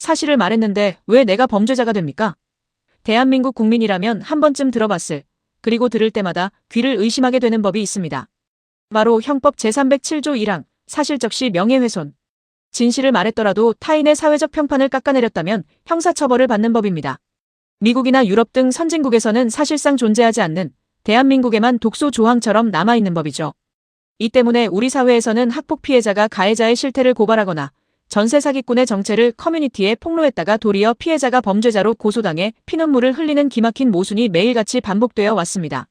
사실을 말했는데 왜 내가 범죄자가 됩니까? 대한민국 국민이라면 한 번쯤 들어봤을, 그리고 들을 때마다 귀를 의심하게 되는 법이 있습니다. 바로 형법 제307조 1항, 사실적시 명예훼손. 진실을 말했더라도 타인의 사회적 평판을 깎아내렸다면 형사처벌을 받는 법입니다. 미국이나 유럽 등 선진국에서는 사실상 존재하지 않는 대한민국에만 독소 조항처럼 남아있는 법이죠. 이 때문에 우리 사회에서는 학폭 피해자가 가해자의 실태를 고발하거나 전세 사기꾼의 정체를 커뮤니티에 폭로했다가 도리어 피해자가 범죄자로 고소당해 피눈물을 흘리는 기막힌 모순이 매일같이 반복되어 왔습니다.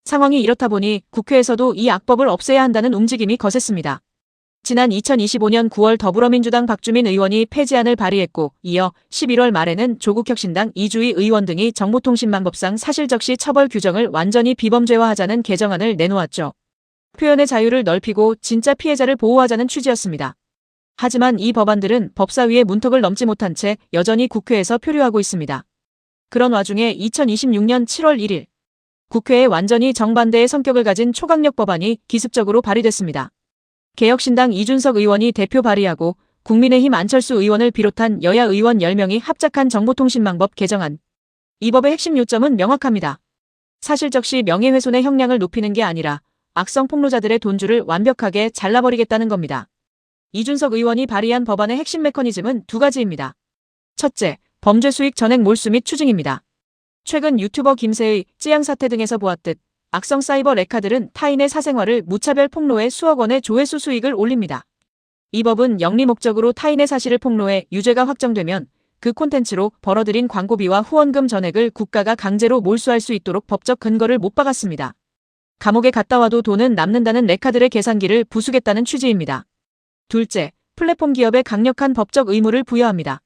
상황이 이렇다 보니 국회에서도 이 악법을 없애야 한다는 움직임이 거셌습니다. 지난 2025년 9월 더불어민주당 박주민 의원이 폐지안을 발의했고, 이어 11월 말에는 조국혁신당 이주희 의원 등이 정보통신망법상 사실적시 처벌 규정을 완전히 비범죄화하자는 개정안을 내놓았죠. 표현의 자유를 넓히고 진짜 피해자를 보호하자는 취지였습니다. 하지만 이 법안들은 법사위의 문턱을 넘지 못한 채 여전히 국회에서 표류하고 있습니다. 그런 와중에 2026년 7월 1일 국회에 완전히 정반대의 성격을 가진 초강력 법안이 기습적으로 발의됐습니다. 개혁신당 이준석 의원이 대표 발의하고 국민의힘 안철수 의원을 비롯한 여야 의원 10명이 합작한 정보통신망법 개정안. 이 법의 핵심 요점은 명확합니다. 사실적시 명예훼손의 형량을 높이는 게 아니라 악성 폭로자들의 돈줄을 완벽하게 잘라버리겠다는 겁니다. 이준석 의원이 발의한 법안의 핵심 메커니즘은 두 가지입니다. 첫째, 범죄 수익 전액 몰수 및 추징입니다. 최근 유튜버 김새의 찌양 사태 등에서 보았듯 악성 사이버 레카들은 타인의 사생활을 무차별 폭로해 수억 원의 조회수 수익을 올립니다. 이 법은 영리 목적으로 타인의 사실을 폭로해 유죄가 확정되면 그 콘텐츠로 벌어들인 광고비와 후원금 전액을 국가가 강제로 몰수할 수 있도록 법적 근거를 못 박았습니다. 감옥에 갔다 와도 돈은 남는다는 레카들의 계산기를 부수겠다는 취지입니다. 둘째, 플랫폼 기업에 강력한 법적 의무를 부여합니다.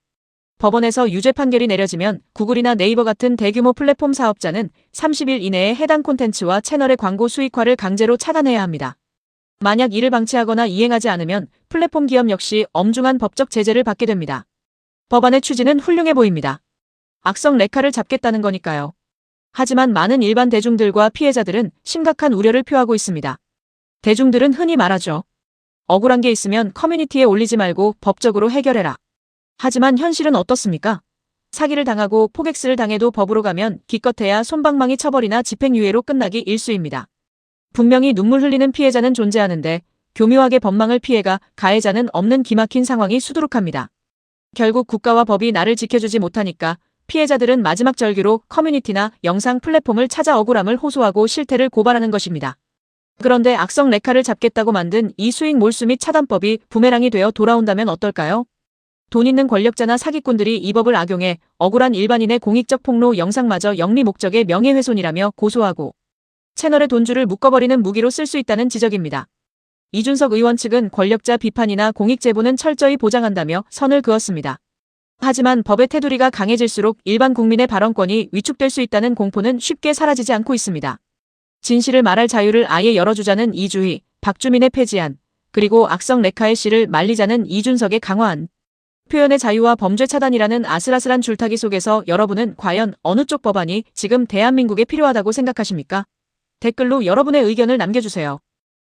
법원에서 유죄 판결이 내려지면 구글이나 네이버 같은 대규모 플랫폼 사업자는 30일 이내에 해당 콘텐츠와 채널의 광고 수익화를 강제로 차단해야 합니다. 만약 이를 방치하거나 이행하지 않으면 플랫폼 기업 역시 엄중한 법적 제재를 받게 됩니다. 법안의 취지는 훌륭해 보입니다. 악성 레카를 잡겠다는 거니까요. 하지만 많은 일반 대중들과 피해자들은 심각한 우려를 표하고 있습니다. 대중들은 흔히 말하죠. 억울한 게 있으면 커뮤니티에 올리지 말고 법적으로 해결해라. 하지만 현실은 어떻습니까? 사기를 당하고 포격스를 당해도 법으로 가면 기껏해야 솜방망이 처벌이나 집행유예로 끝나기 일쑤입니다. 분명히 눈물 흘리는 피해자는 존재하는데 교묘하게 법망을 피해가 가해자는 없는 기막힌 상황이 수두룩합니다. 결국 국가와 법이 나를 지켜주지 못하니까 피해자들은 마지막 절규로 커뮤니티나 영상 플랫폼을 찾아 억울함을 호소하고 실태를 고발하는 것입니다. 그런데 악성 레카를 잡겠다고 만든 이 수익 몰수 및 차단법이 부메랑이 되어 돌아온다면 어떨까요? 돈 있는 권력자나 사기꾼들이 이 법을 악용해 억울한 일반인의 공익적 폭로 영상마저 영리 목적의 명예훼손이라며 고소하고 채널의 돈줄을 묶어버리는 무기로 쓸 수 있다는 지적입니다. 이준석 의원 측은 권력자 비판이나 공익 제보는 철저히 보장한다며 선을 그었습니다. 하지만 법의 테두리가 강해질수록 일반 국민의 발언권이 위축될 수 있다는 공포는 쉽게 사라지지 않고 있습니다. 진실을 말할 자유를 아예 열어주자는 이주희, 박주민의 폐지안, 그리고 악성 레카의 씨를 말리자는 이준석의 강화안. 표현의 자유와 범죄 차단이라는 아슬아슬한 줄타기 속에서 여러분은 과연 어느 쪽 법안이 지금 대한민국에 필요하다고 생각하십니까? 댓글로 여러분의 의견을 남겨주세요.